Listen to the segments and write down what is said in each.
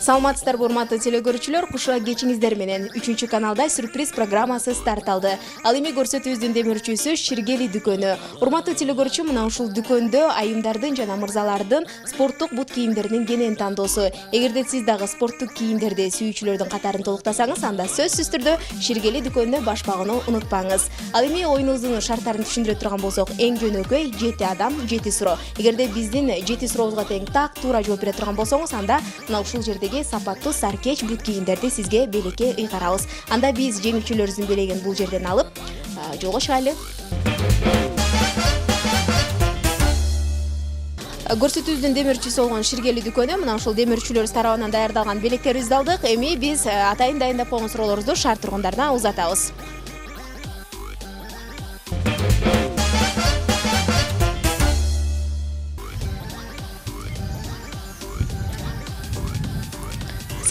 Саламатсыздарбы урматтуу телекөрүүчүлөр, кушуа кечиңиздер менен 3 каналда сюрприз программасы старт алды. Ал эми көрсөтүүбүздүн демирчүүсү Ширгели дүкөнү. Урматтуу телекөрүүчү, мына ушул дүкөндө айымдардын жана мырзалардын спорттук бут кийимдеринин кенен тандоосу. Эгерде сиз дагы спорттук кийимдерди сүйүүчүлөрдүн катарын толуктасаңыз, анда сөзсүз түрдө Ширгели дүкөнүнө баш багууну унутпаңыз. Ал эми оюнубуздун шарттарын түшүндүрө турган болсок, эң жөнөкөй 7 адам 7 суроо. Эгерде биздин 7 сурообузга тең так туура жооп бере турган болсоңуз, анда мына ушул жердеги сапаттуу саркеч бут кийимдерди сизге белекке ыйгарабыз. Анда биз жеңүүчүлөрүбүздүн белегин бул жерден алып, жолго чыгайлы. Көрсөтүүбүздүн демирчүсү болгон Ширгели дүкөнү мына ушул демирчүлөрүбүз тарабынан даярдалган белектерибизди алдык. Эми биз атайын дайындап койгон суроолорубузду шаар тургундарына узатабыз.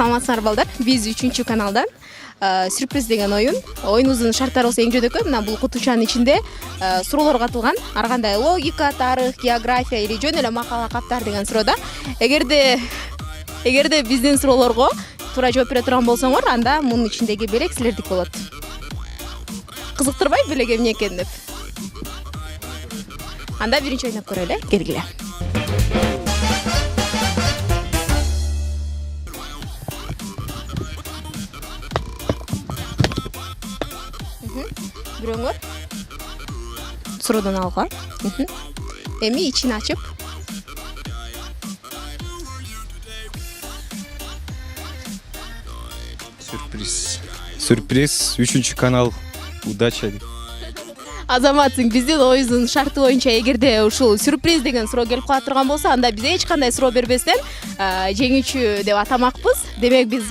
Саламатсыздар балдар, биз 3 каналдан сюрприз деген оюнубуздун шарттары болсо эң жөнөкөй. Мына бул кутучанын ичинде суроолор катылган. Ар кандай логика, тарых, география или жөн эле макала каптар деген суроода. Эгерде биздин суроолорго туура жооп бере турган болсоңор, анда мунун ичиндеги белек силердики болот. Кызыктырбайбы белек эмне экен деп? Анда биринчи ойноп көрөлү, келгиле. Бирөөңөр суроодон алган. Эми ичин ачып. Сюрприз 3 канал. Удача. Азаматсың, биздин оюндун шарты боюнча эгерде ушул сюрприз деген суроо келип кала турган болсо, анда биз эч кандай суроо бербестен жеңүүчү деп атамакпыз. Демек биз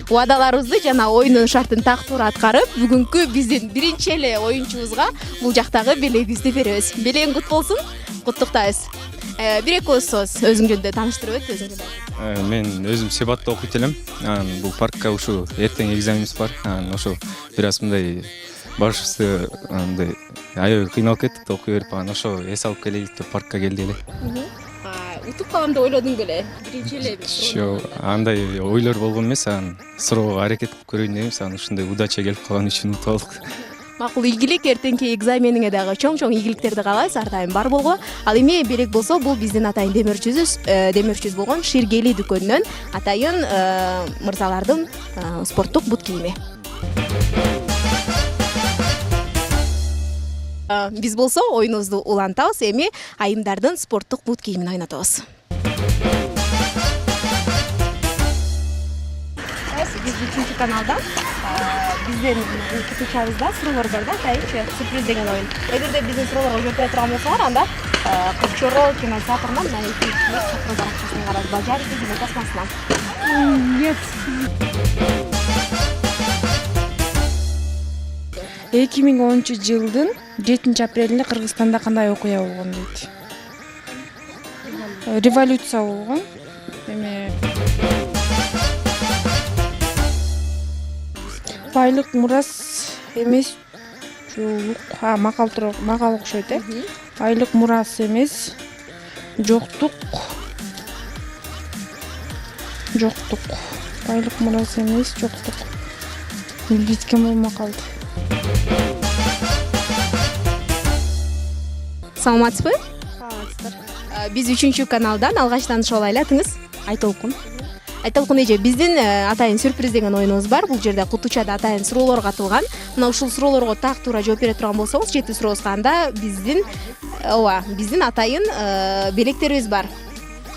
убадаларыбызды жана оюндун шартын так туура аткарып, бүгүнкү биздин биринчи эле оюнчубузга бул жактагы белегибизди беребиз. Белең кут болсун. Куттуктайбыз. Бир-эки сөз өзүң жөнүндө тааныштырып өт, өзүң жөнүндө. Мен өзүм Себатта окуйт элем. Бул паркка ушу эртең экзаменибиз бар. Ошо бир аз мындай башыбызды андай аябай кыйналып кеттик да окуй берип, ошо эс алып келелик деп паркка келди эле. Утуп калам деп ойлодуң беле? Биринчи эле Жок, андай ойлор болгон эмес, суроого аракет кылып көрөйүн дегем, ушундай удача келип калган үчүн утуп алдык. Макул, ийгилик, эртеңки экзамениңе дагы чоң ийгиликтерди каалайбыз, ар дайым бар болго. Ал эми белек болсо, бул биздин атайын демирчүбүз болгон Ширгели дүкөнүнөн атайын мырзалардын спорттук бут кийими. Биз болсо оюнубузду улантабыз, эми айымдардын спорттук бут кийимин ойнотобуз. Биз 3 каналдан биздин кутучабызда суроолор бар да, атайын сюрприз деген оюн. Эгерде биздин суроолорго жооп бере турган болсоңор, анда Кырчоро кинотеатрынан мына 2 кишилик чакыруу баракчасын карап, Бажарики кинотасмасынан. Нет. 2010-жылдын 7-апрелинде Кыргызстанда кандай окуя болгон дейт? Революция болгон. Байлык мурас эмес, макал окшойт э. Байлык мурас эмес, жоктук. Байлык мурас эмес, жоктук. Билбейт бул макалды. Саламатсызбы? Саламатсыздар. Биз 3 каналдан алгач таанышып алайлы, атыңыз? Айтолкун. Айтолкун эже, биздин атайын сюрприз деген оюнубуз бар. Бул жерде кутучада атайын суроолор катылган. Мына ушул суроолорго так туура жооп бере турган болсоңуз, 7 сурообузга, анда биздин атайын белектерибиз бар.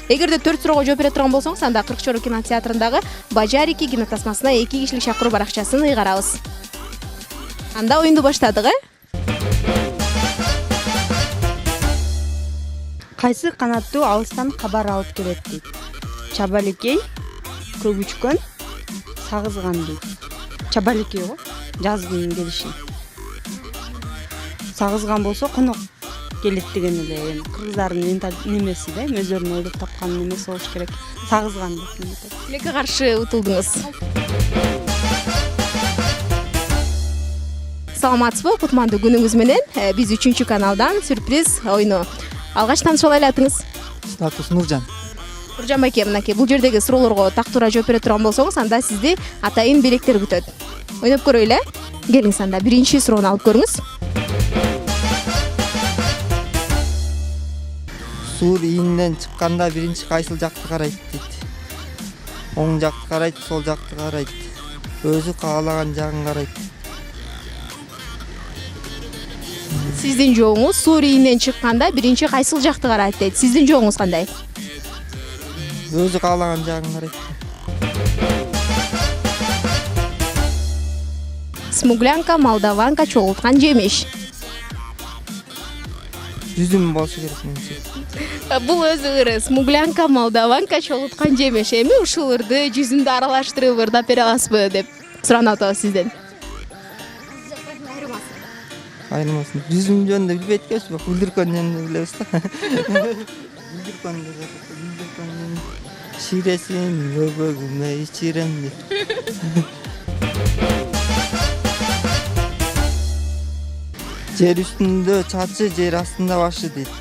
Эгерде 4 суроого жооп бере турган болсоңуз, анда Кырчоро кинотеатрындагы Бажарики кинотасмасына 2 кишилик чакыруу баракчасын ыйгарабыз. Анда оюнду баштадык, Кайсы канаттуу алыстан кабар алып келет дейт? Чабалекей, көгүчкөн, сагызган дейт. Чабалекей го, жаздын келиши. Сагызган болсо конок келет деген эле. Кыргыздардын немеси да, өздөрүнүн ойлоп тапкан немеси болуш керек. Сагызган дейт. Тилекке каршы утулдуңуз. Саламатсызбы, кутмандуу күнүңүз менен. Биз 3 каналдан сюрприз оюну. Алгач таанышып алайлы, атыңыз? Статус Нуржан. Нуржан байке, мынакей бул жердеги суроолорго так туура жооп бере турган болсоңуз, анда сизди атайын белектер күтөт. Ойноп көрөйлү. Келиңиз анда биринчи суроону алып көрүңүз. Суур ийинен чыкканда биринчи кайсыл жакты карайт дейт. Оң жакты карайт, сол жакты карайт. Өзү каалаган жагын карайт. Сиздин жооңуз суур ийинен чыкканда биринчи кайсыл жакты карайт дейт. Сиздин жооңуз кандай? Өзү каалаган жагын карайт. Смуглянка, молдаванка чогулткан жемиш. Жүзүм болушу керек менимче. Бул өзү ыры. Смуглянка, молдаванка чогулткан жемиш. Эми ушул ырды жүзүмдү аралаштырып ырдап бере аласызбы деп суранып атабыз сизден. Айырмасын. Жүзүм жөнүндө билбейт экенбиз, бүлдүркөн жөнүндө билебиз да. Бүлдүркөн ширесин өбөгүмө ичирем дейт. Жер үстүндө чачы, жер астында башы дейт.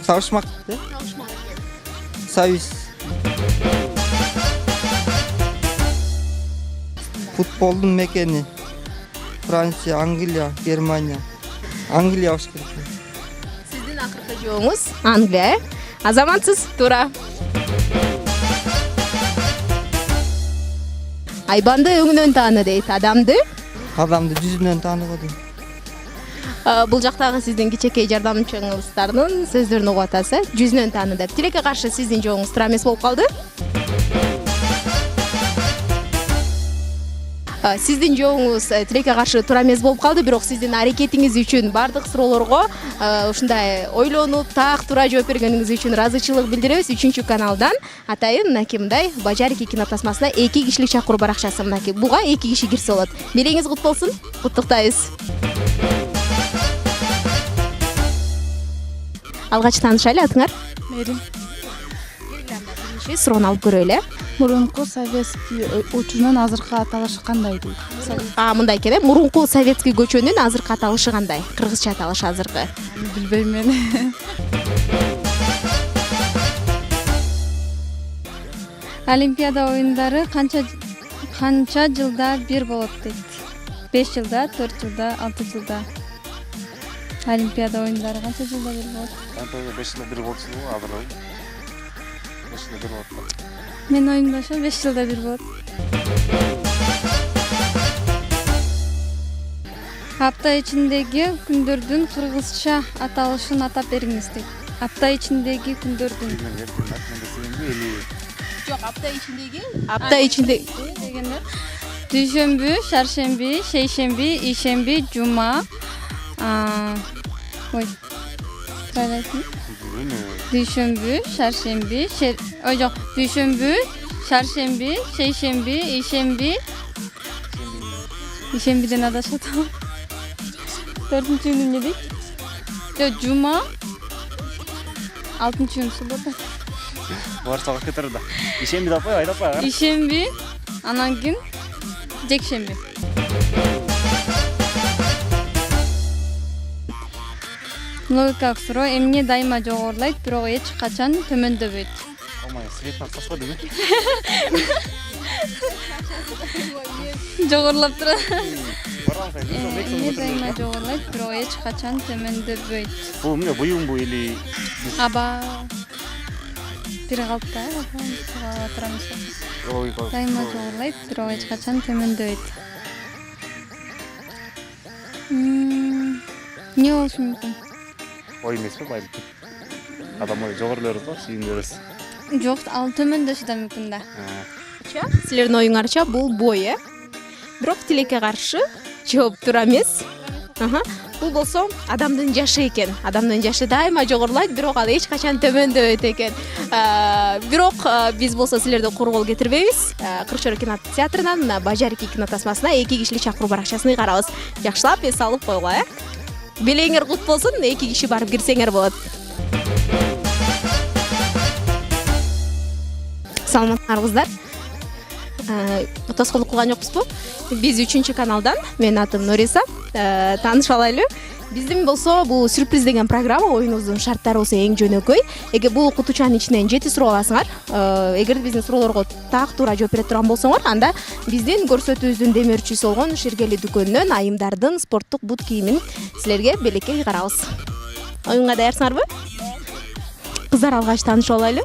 Сабышмак дейт. Союз. Футболдун мекени. Франция, Англия, Германия. Англия болуш керек. Сиздин акыркы жооңуз Англия. Азаматсыз, туура. Айбанды өңүнөн тааны дейт. Адамды Жүзүнөн тааныго дейт. бул жактагы сиздин кичинекей жардамчыңыздардын сөздөрүн угуп атасы. Жүзүнөн тааны деп. Тилекке каршы сиздин жооңуз туура эмес болуп калды. Сиздин жооңуз тилекке каршы туура эмес болуп калды, бирок сиздин аракетиңиз үчүн бардык суроолорго ушундай ойлонуп, так туура жооп бергениңиз үчүн ыраазычылык билдиребиз. 3-каналдан атайын мынакей мындай Бажарики кинотасмасына 2 кишилик чакыруу баракчасы мынакей. Буга 2 киши кирсе болот. Белеңиз кут болсун. Куттуктайбыз. Алгач таанышайлы, атыңар? Мерим. Биринчи суроону алып көрөйлү. Мурунку советский учунун азыркы аталышы кандай дейт? Мындай экен, мурунку советский көчөнүн азыркы аталышы кандай? Кыргызча аталышы азыркы. Билбейм мен. Олимпиада оюндары канча жылда бир болот дейт? 5 жылда, 4 жылда, 6 жылда. Олимпиада оюндары канча жылда бир болот? 5 жылда бир болчу, азыр 5 жылда бир болот. Мен оюмдаша 5 жылда бир болот. Апта ичиндеги күндөрдүн кыргызча аталышын атап бериңиз дейт. Апта ичиндеги күндөрдүн. Жок, апта ичиндеги Дегенде дүйшөмбү, шаршемби, шейшемби, ишемби, жума. Ой. Трайлайсың? Дүйшөмбү, шаршемби, дүйшөмбү, шаршемби, шейшемби, ишемби. Ишембиден адашат. 4-чү күнү эмне дейт? Жок, жума. 6-чы күнү суббота. Бар сагат кетер да. Ишемби деп айдап кой. Ишемби, анан кийин жекшемби. Логикалык суроо, эмне дайыма жогорулайт, бирок эч качан төмөндөбөйт? Омай, светten кашпа деме. Жогорулап турат. Барам Эмне дайыма жогорулайт, бирок эч качан төмөндөбөйт? Бул эмне, буюм бу или Аба бир калпта, туура эмес. логикалык? Дайыма жогорулайт, бирок эч качан төмөндөбөйт. Эмне болушу мүмкүн? Ой эмеспи, байлык. Адам ой жогорулөрүз го, сүйүндөрүз. Жок, ал төмөндөшү да мүмкүн да. силердин оюңарча бул бой, бирок тилекке каршы жооп туура эмес. Бул болсо адамдын жашы экен. Адамдын жашы дайыма жогорулайт, бирок ал эч качан төмөндөбөйт экен. Бирок биз болсо силерди кургол кетирбейбиз. Кырчор кинотеатрынан Бажарики кинотасмасына 2 кишилик чакыруу баракчасын карабыз. Жакшылап эс алып койгула. Белеңер кут болсун, 2 киши барып кирсеңер болот. Саламатсыздар. Тоскоолдук кылган жокпузбу? Биз 3-каналдан, менин атым Нориса. Таанышып алайлы. Биздин болсо бул сюрприз деген программа, оюнубуздун шарттары болсо эң жөнөкөй. Эгер бул окутуучанын ичинен 7 суроо аласыңар, эгер биздин суроолорго так туура жооп бере турган болсоңор, анда биздин көрсөтүүбүздүн демөөрчүсү болгон Ширгели дүкөнүнөн айымдардын спорттук бут кийимин силерге белекке кыйгарабыз. Оюнга даярсыңарбы? Кыздар алгач таанышып алайлы.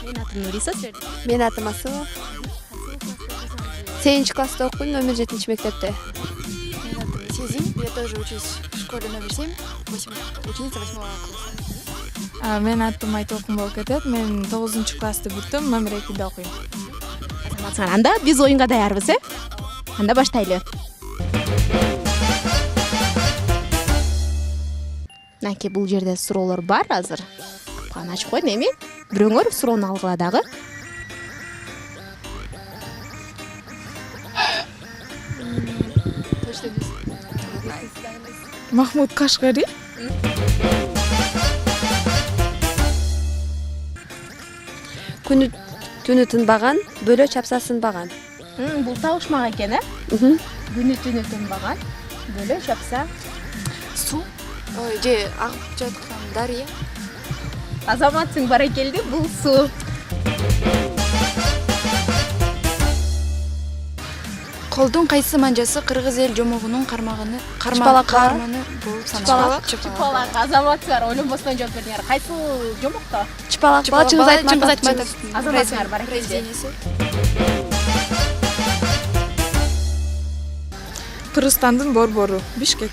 Менин атым Нуриса, силердин? Менин атым Асыл. 8 класста окуйм, номер 7 мектепте. Сезим, я тоже учусь в школе номер 7, ученица 8 класса. Менин атым Айтолкун болуп кетет. Мен 9 классты бүттүм, номер 2де окуйм. Анда биз оюнга даярбыз, Анда баштайлы. Наки бул жерде суроолор бар азыр. Капканы ачып койдум, эми бирөөңөр суроону алгыла дагы. Махмуд Кашгари. Күнү түнү тынбаган, бөлө чапса сынбаган. Бул табышмак экен, Күнү түнү тынбаган, бөлө чапса Су, же агып жаткан дарыя. Азаматсың баракелди, бул суу. Колдун кайсы манжасы кыргыз эл жомогунун кармаганы болуп саналат? Чыпалак. Азаматсыңар ойлонбостон жооп бердиңер. Кайсы жомокто? Чыпалак бала Чыңгыз Айтматов. Азаматсыңар баракелди. Кыргызстандын борбору, Бишкек.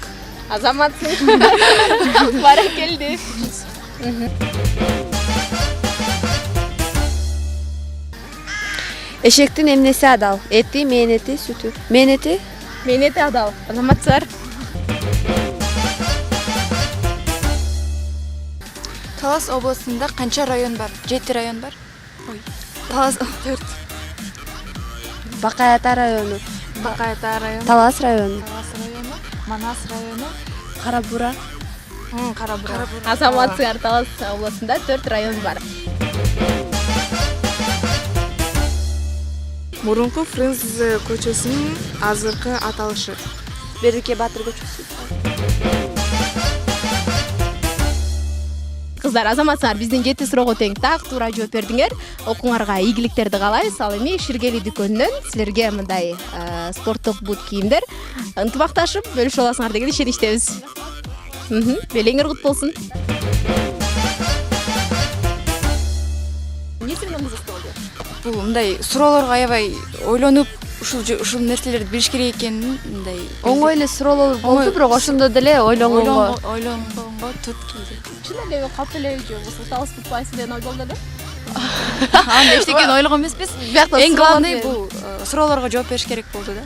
Азаматсың баракелди. Эшектин эмнеси адал? Эти, мээнети, сүтү. Мээнети? Мээнети адал. Азаматсыңар. Талас областында канча район бар? 7 район бар. Талас 4. Бакаята району. Бакаята району. Талас району. Талас району. Манас району. Карабура. Карабура. Азаматсыңар Талас областында 4 район бар. Мурунку Фрунзе көчөсүнүн азыркы аталышы. Бердике Батыр көчөсү. Кыздар, азаматсыңар биздин 7 суроого тең так туура жооп бердиңер. Окуңарга ийгиликтерди каалайбыз. Ал эми Ширгели дүкөнүнөн силерге мындай спорттук бут кийимдер ынтымакташып бөлүшүп аласыңар деген ишеничтебиз. Белеңер кут болсун. Эмне сенин кызыктуу болду? Бул мындай суроолорго аябай ойлонуп, ушул нерселерди билиш керек экенин мындай Оңой эле суроолор болду, бирок ошондо деле ойлонгонго тут келди. Чын эле калп эле же болсо талас тутпайсың деген ой болду эле. Анда эчтекени ойлогон эмеспиз. Эң главный бул суроолорго жооп бериш керек болду да.